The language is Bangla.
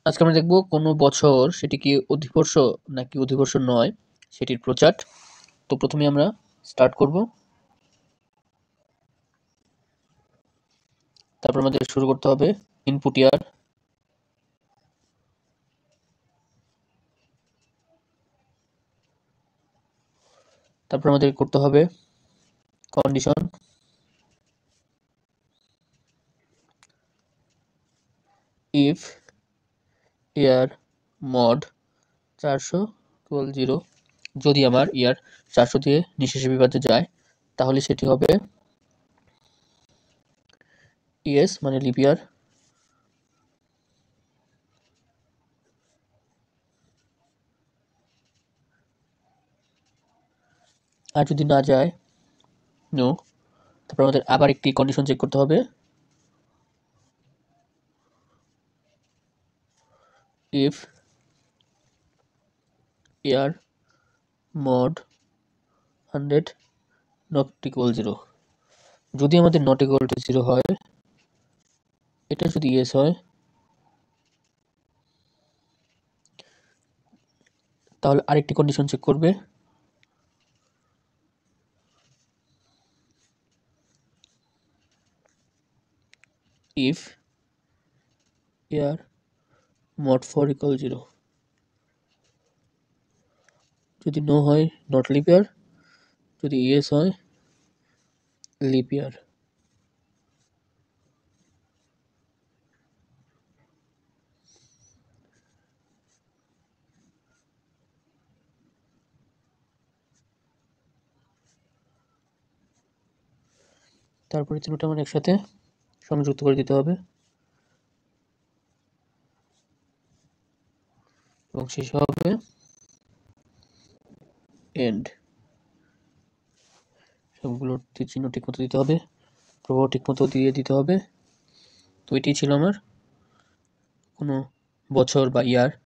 আজকে আমরা দেখব কোনো বছর সেটি কি অধিবর্ষ নাকি অধিবর্ষ নয় সেটির প্রচার। তো প্রথমে আমরা স্টার্ট করব। তারপর আমাদের শুরু করতে হবে ইনপুট ইয়ার, তারপর আমাদের করতে হবে কন্ডিশন, ইফ ইয়ার মড 400 যদি আমার ইয়ার 400 দিয়ে নিঃশেষে বিভাজ্য যায় তাহলে সেটি হবে ইএস মানে লিপ ইয়ার। আর যদি না যায় নো। তারপর আমাদের আবার একটি কন্ডিশন চেক করতে হবে, if year mod 100 not equal 0। যদি আমাদের নট ইকুয়াল টু 0 হয়, এটা যদি ইয়েস হয় তাহলে আরেকটি কন্ডিশন চেক করবে, ইফ ইয়ার মড 4 ইকুয়াল 0। যদি নো হয় নট লিপ ইয়ার, যদি ইয়েস হয় লিপ ইয়ার। তারপরে তিনটা আমার একসাথে সংযুক্ত করে দিতে হবে এবং শেষ হবে এন্ড। সবগুলোর চিহ্ন ঠিক মতো দিতে হবে, প্রবাহ ঠিক মতো দিয়ে দিতে হবে। তো এটাই ছিল আমার কোনো বছর বা ইয়ার